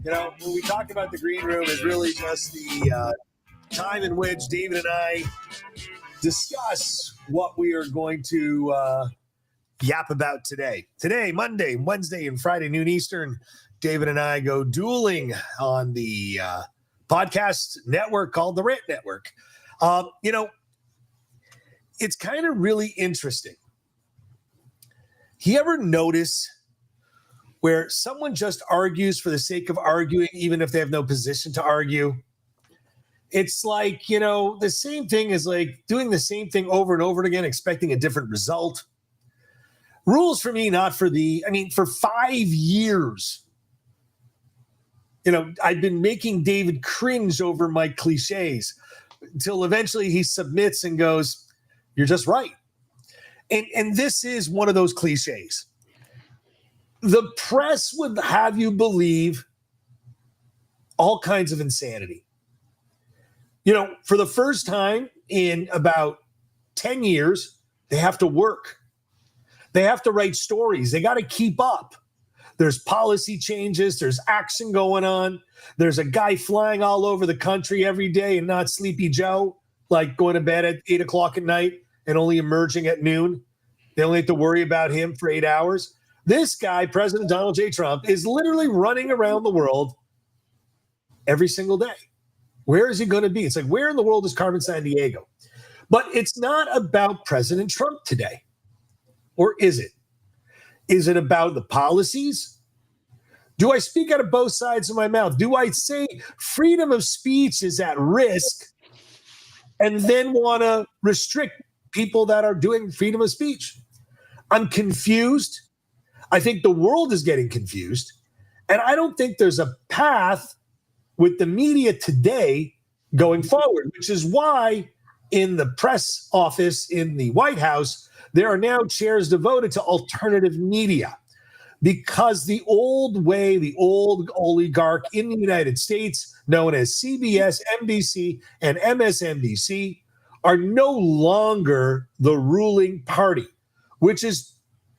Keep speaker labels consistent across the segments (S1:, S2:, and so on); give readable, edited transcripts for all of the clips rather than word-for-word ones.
S1: When we talk about the green room, is really just the time in which David and I discuss what we are going to yap about today. Today, Monday, Wednesday, and Friday, noon Eastern, David and I go dueling on the podcast network called the Rant Network. It's kind of really interesting. You ever notice where someone just argues for the sake of arguing, even if they have no position to argue? It's like, the same thing is like doing the same thing over and over again, expecting a different result. Rules for me, not for for 5 years, I've been making David cringe over my cliches until eventually he submits and goes, "You're just right." And this is one of those cliches. The press would have you believe all kinds of insanity. For the first time in about 10 years, they have to work. They have to write stories. They got to keep up. There's policy changes. There's action going on. There's a guy flying all over the country every day and not Sleepy Joe, like going to bed at 8 o'clock at night and only emerging at noon. They only have to worry about him for 8 hours. This guy, President Donald J. Trump, is literally running around the world every single day. Where is he going to be? It's like, where in the world is Carmen Sandiego? But it's not about President Trump today. Or is it? Is it about the policies? Do I speak out of both sides of my mouth? Do I say freedom of speech is at risk and then want to restrict people that are doing freedom of speech? I'm confused. I think the world is getting confused. And I don't think there's a path with the media today going forward, which is why in the press office in the White House, there are now chairs devoted to alternative media, because the old way, the old oligarch in the United States, known as CBS, NBC, and MSNBC, are no longer the ruling party, which is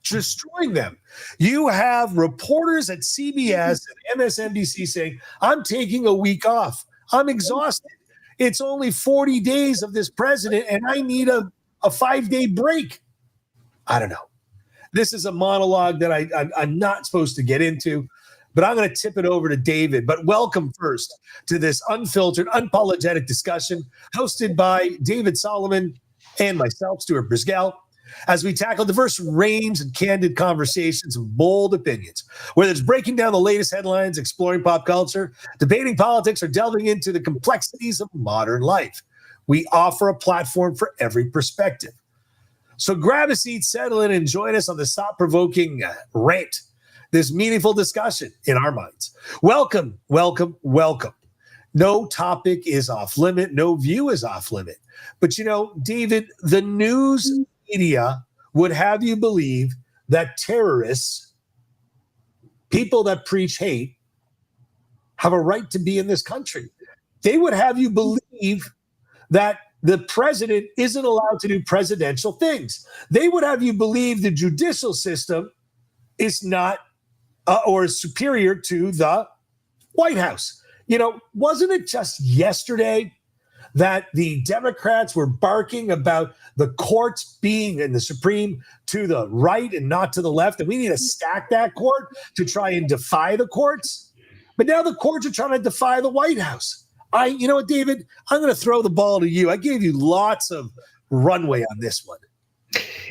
S1: destroying them. You have reporters at CBS and MSNBC saying, "I'm taking a week off. I'm exhausted. It's only 40 days of this president, and I need a 5-day break." I don't know. This is a monologue that I'm not supposed to get into, but I'm going to tip it over to David. But welcome first to this unfiltered, unapologetic discussion hosted by David Solomon and myself, Stuart Brisgell, as we tackle diverse range and candid conversations and bold opinions, whether it's breaking down the latest headlines, exploring pop culture, debating politics, or delving into the complexities of modern life. We offer a platform for every perspective. So grab a seat, settle in, and join us on the thought-provoking rant, this meaningful discussion in our minds. Welcome, welcome, welcome. No topic is off limit. No view is off limit. But, David, the news media would have you believe that terrorists, people that preach hate, have a right to be in this country. They would have you believe that the president isn't allowed to do presidential things. They would have you believe the judicial system is not or is superior to the White House. Wasn't it just yesterday that the Democrats were barking about the courts being in the Supreme to the right and not to the left, and we need to stack that court to try and defy the courts? But now the courts are trying to defy the White House. You know what, David? I'm going to throw the ball to you. I gave you lots of runway on this one.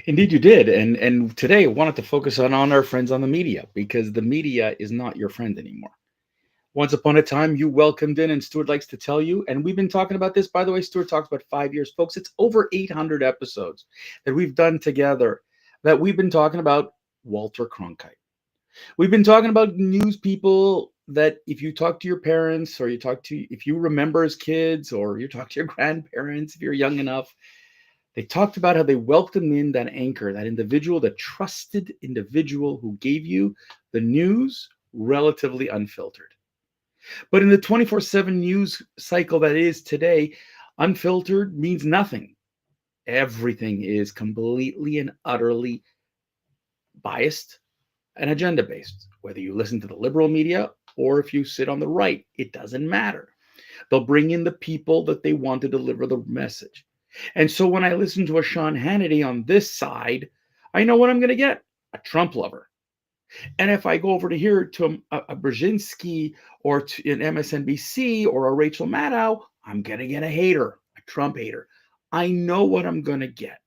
S2: Indeed, you did. And today I wanted to focus on our friends on the media, because the media is not your friend anymore. Once upon a time, you welcomed in, and Stuart likes to tell you, and we've been talking about this, by the way, Stuart talks about 5 years. Folks, it's over 800 episodes that we've done together that we've been talking about Walter Cronkite. We've been talking about news people that if you talk to your parents, or if you remember as kids, or you talk to your grandparents, if you're young enough, they talked about how they welcomed in that anchor, that individual, the trusted individual who gave you the news relatively unfiltered. But in the 24/7 news cycle that is today, unfiltered means nothing. Everything is completely and utterly biased and agenda-based, whether you listen to the liberal media or if you sit on the right, it doesn't matter. They'll bring in the people that they want to deliver the message. And so when I listen to a Sean Hannity on this side, I know what I'm going to get: a Trump lover. And if I go over to here to a Brzezinski or to an MSNBC or a Rachel Maddow, I'm going to get a hater, a Trump hater. I know what I'm going to get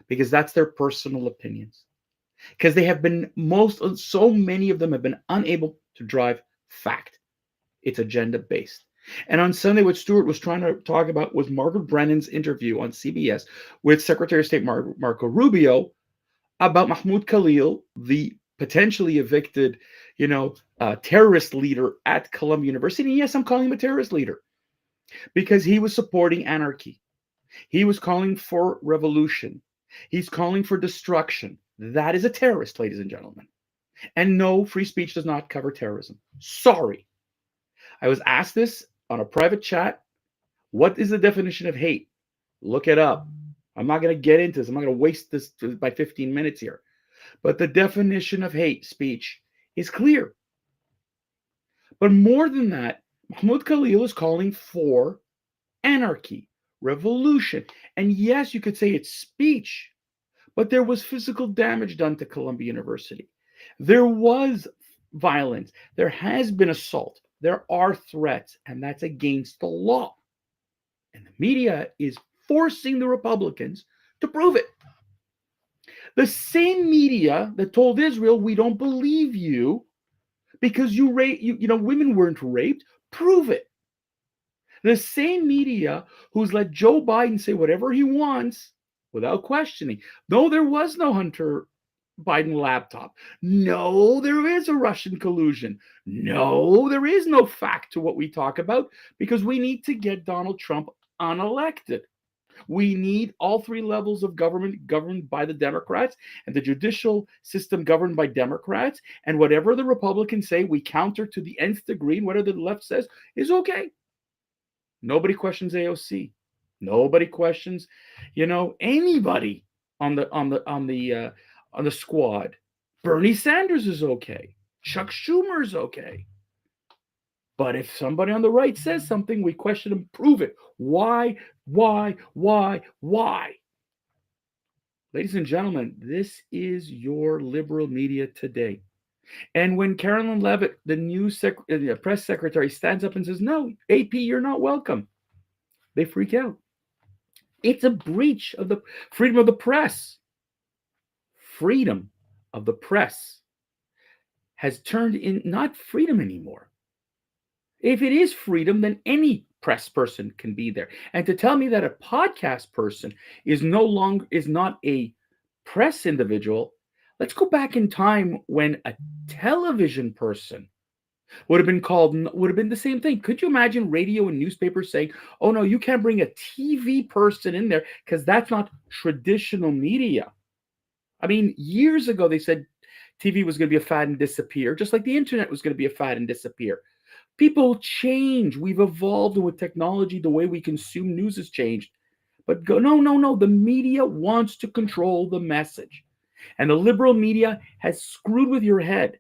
S2: because that's their personal opinions. Because they have been so many of them have been unable to drive fact. It's agenda based. And on Sunday, what Stuart was trying to talk about was Margaret Brennan's interview on CBS with Secretary of State Marco Rubio about Mahmoud Khalil, the potentially evicted, terrorist leader at Columbia University. And yes, I'm calling him a terrorist leader because he was supporting anarchy. He was calling for revolution. He's calling for destruction. That is a terrorist, ladies and gentlemen. And no, free speech does not cover terrorism. Sorry. I was asked this on a private chat. What is the definition of hate? Look it up. I'm not going to get into this. I'm not going to waste this by 15 minutes here. But the definition of hate speech is clear. But more than that, Mahmoud Khalil is calling for anarchy, revolution. And yes, you could say it's speech, but there was physical damage done to Columbia University. There was violence. There has been assault. There are threats, and that's against the law. And the media is forcing the Republicans to prove it. The same media that told Israel, we don't believe you because women weren't raped, prove it. The same media who's let Joe Biden say whatever he wants without questioning. No, there was no Hunter Biden laptop. No, there is a Russian collusion. No, there is no fact to what we talk about because we need to get Donald Trump unelected. We need all three levels of government governed by the Democrats and the judicial system governed by Democrats. And whatever the Republicans say, we counter to the nth degree. And whatever the left says is okay. Nobody questions AOC. Nobody questions, anybody on the squad. Bernie Sanders is okay. Chuck Schumer is okay. But if somebody on the right says something, we question them, prove it. Why? Ladies and gentlemen, this is your liberal media today. And when Carolyn Leavitt, the new press secretary, stands up and says, no, AP, you're not welcome, they freak out. It's a breach of the freedom of the press. Freedom of the press has turned in not freedom anymore. If it is freedom, then any press person can be there. And to tell me that a podcast person is not a press individual, let's go back in time when a television person would have been the same thing. Could you imagine radio and newspapers saying, oh no, you can't bring a TV person in there because that's not traditional media? I mean, years ago they said TV was going to be a fad and disappear, just like the internet was going to be a fad and disappear. People change. We've evolved with technology. The way we consume news has changed. But no. The media wants to control the message. And the liberal media has screwed with your head.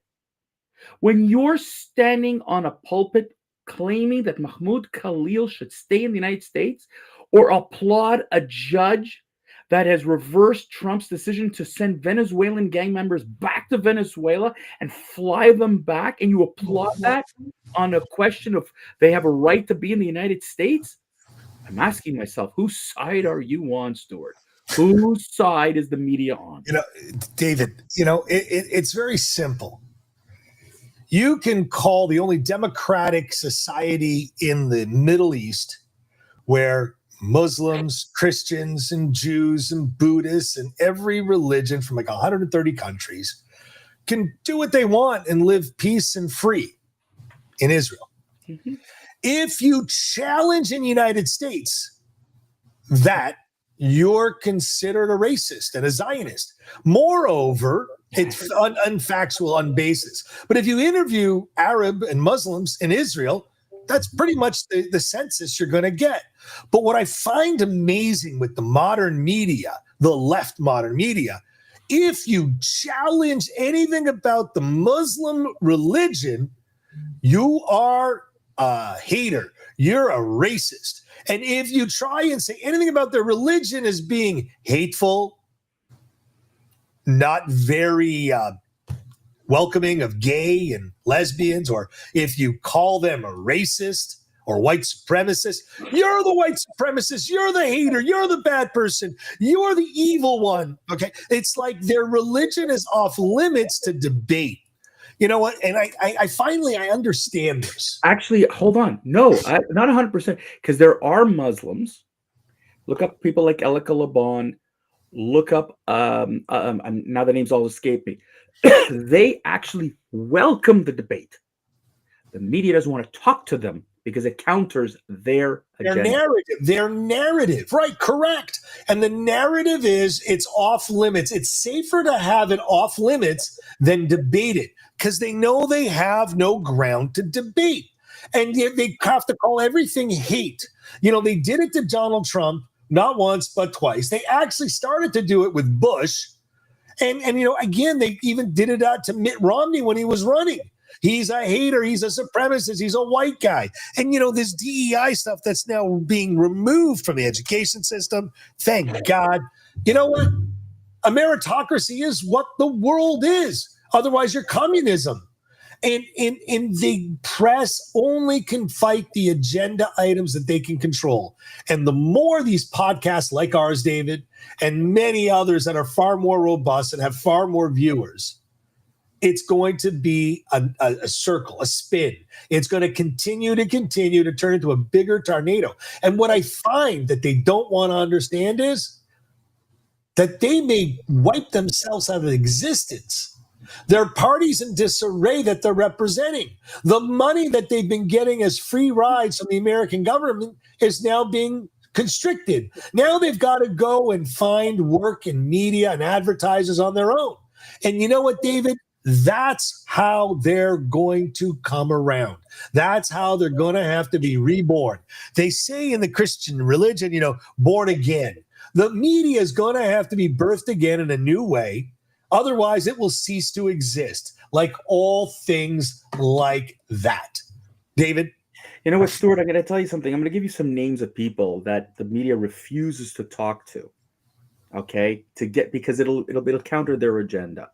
S2: When you're standing on a pulpit claiming that Mahmoud Khalil should stay in the United States or applaud a judge that has reversed Trump's decision to send Venezuelan gang members back to Venezuela and fly them back, and you applaud that on a question of they have a right to be in the United States, I'm asking myself, whose side are you on, Stuart? Whose side is the media on?
S1: David, it's very simple. You can call the only democratic society in the Middle East where Muslims, Christians, and Jews, and Buddhists, and every religion from like 130 countries can do what they want and live peace and free in Israel. Mm-hmm. If you challenge in the United States that, you're considered a racist and a Zionist. Moreover, it's unfactual, unbasis. But if you interview Arab and Muslims in Israel, that's pretty much the census you're going to get. But what I find amazing with the modern media, the left modern media, if you challenge anything about the Muslim religion, you are a hater. You're a racist. And if you try and say anything about their religion as being hateful, not very welcoming of gay and lesbians, or if you call them a racist or white supremacist, you're the white supremacist, you're the hater, you're the bad person, you're the evil one. Okay. It's like their religion is off limits to debate. You know what? And I finally understand this.
S2: Actually, hold on. No, not 100%, because there are Muslims. Look up people like Elika Laban. Look up, now the names all escape me. They actually welcome the debate. The media doesn't want to talk to them because it counters their agenda.
S1: Their narrative, right? Correct. And the narrative is it's off limits. It's safer to have it off limits than debate it because they know they have no ground to debate. And yet they have to call everything hate. You know, they did it to Donald Trump, not once, but twice. They actually started to do it with Bush. And you know, again, they even did it out to Mitt Romney when he was running. He's a hater. He's a supremacist. He's a white guy. And, you know, this DEI stuff that's now being removed from the education system. Thank God. You know what? A meritocracy is what the world is. Otherwise, you're communism. And the press only can fight the agenda items that they can control. And the more these podcasts like ours, David, and many others that are far more robust and have far more viewers, it's going to be a circle, a spin. It's going to continue to turn into a bigger tornado. And what I find that they don't want to understand is that they may wipe themselves out of existence. There are parties in disarray that they're representing. The money that they've been getting as free rides from the American government is now being constricted. Now they've got to go and find work in media and advertisers on their own. And you know what, David? That's how they're going to come around. That's how they're going to have to be reborn. They say in the Christian religion, you know, born again. The media is going to have to be birthed again in a new way. Otherwise, it will cease to exist, like all things like that. David?
S2: You know what, Stuart? I'm going to tell you something. I'm going to give you some names of people that the media refuses to talk to, okay, because it'll counter their agenda.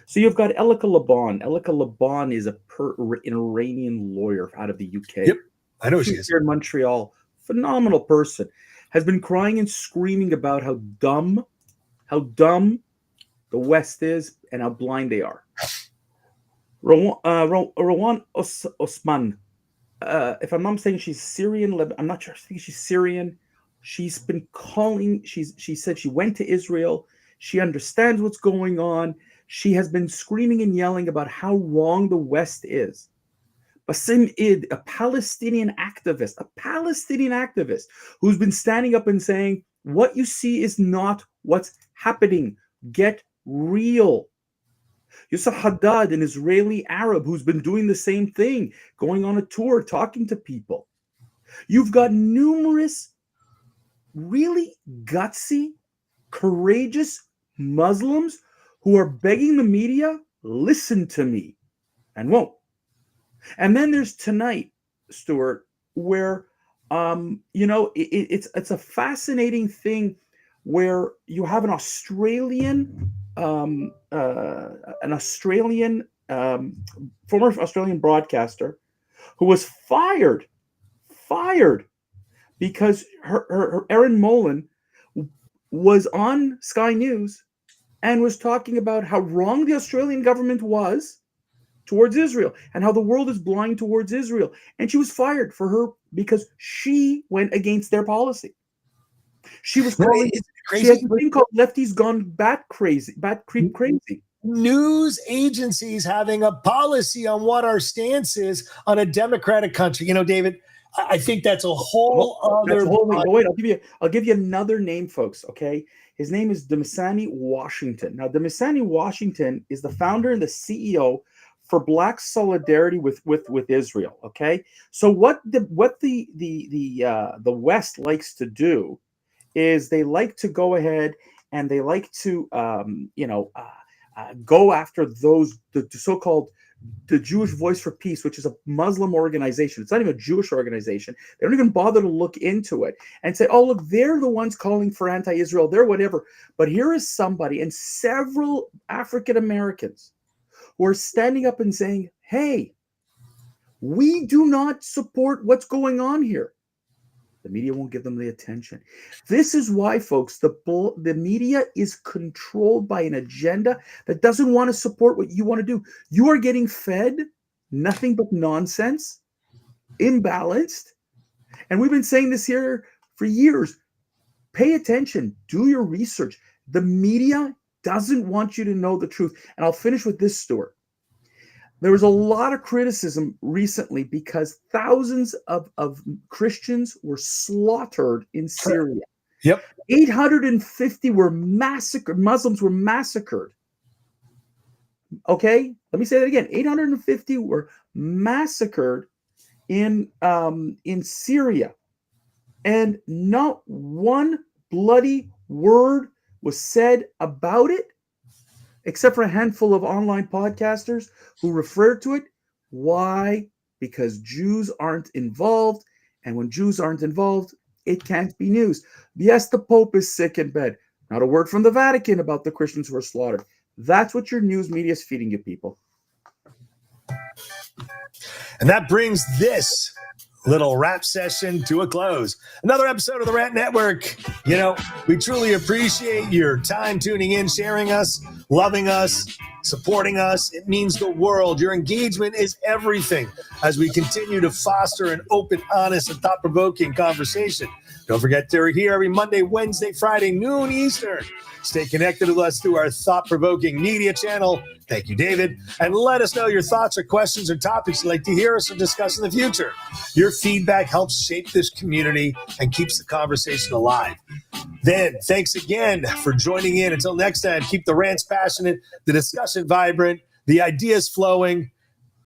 S2: So you've got Elika Laban. Elika Laban is an Iranian lawyer out of the UK.
S1: Yep, I know she is.
S2: Here in Montreal, phenomenal person, has been crying and screaming about how dumb the West is and how blind they are. Rowan Osman, if I'm not mistaken, she's Syrian. I'm not sure. I think she's Syrian. She's been calling. She said she went to Israel. She understands what's going on. She has been screaming and yelling about how wrong the West is. Basim Id, a Palestinian activist who's been standing up and saying, what you see is not what's happening. Get real. Yusuf Haddad, an Israeli Arab who's been doing the same thing, going on a tour, talking to people. You've got numerous really gutsy, courageous Muslims who are begging the media, listen to me, and won't. And then there's tonight, Stuart, where it's a fascinating thing where you have an Australian former Australian broadcaster who was fired because her Erin Molan was on Sky News and was talking about how wrong the Australian government was towards Israel and how the world is blind towards Israel. And she was fired because she went against their policy. She was calling crazy. She has a thing called lefties gone bat creep crazy.
S1: News agencies having a policy on what our stance is on a democratic country. You know, David, I think that's a whole other.
S2: Wait, I'll give you another name, folks. Okay, his name is Damasani Washington. Now, Damasani Washington is the founder and the CEO for Black Solidarity with Israel. Okay, so what the West likes to do is they like to go ahead and they like to go after the so-called the Jewish Voice for Peace, which is a Muslim organization. It's not even a Jewish organization. They don't even bother to look into it and say, oh, look, they're the ones calling for anti-Israel. They're whatever. But here is somebody and several African Americans who are standing up and saying, hey, we do not support what's going on here. The media won't give them the attention. This is why, folks, the media is controlled by an agenda that doesn't want to support what you want to do. You are getting fed nothing but nonsense, imbalanced. And we've been saying this here for years. Pay attention. Do your research. The media doesn't want you to know the truth. And I'll finish with this, Stuart. There was a lot of criticism recently because thousands of Christians were slaughtered in Syria.
S1: Yep.
S2: 850 were massacred. Muslims were massacred. Okay? Let me say that again. 850 were massacred in Syria. And not one bloody word was said about it, except for a handful of online podcasters who refer to it. Why? Because Jews aren't involved. And when Jews aren't involved, it can't be news. Yes, the Pope is sick in bed. Not a word from the Vatican about the Christians who are slaughtered. That's what your news media is feeding you, people.
S1: And that brings this little rap session to a close. Another episode of the Rant Network. You know, we truly appreciate your time tuning in, sharing us, loving us, supporting us. It means the world. Your engagement is everything as we continue to foster an open, honest, and thought-provoking conversation. Don't forget to hear every Monday, Wednesday, Friday, noon Eastern. Stay connected with us through our thought-provoking media channel. Thank you, David. And let us know your thoughts or questions or topics you'd like to hear us or discuss in the future. Your feedback helps shape this community and keeps the conversation alive. Then, thanks again for joining in. Until next time, keep the rants passionate, the discussion vibrant, the ideas flowing.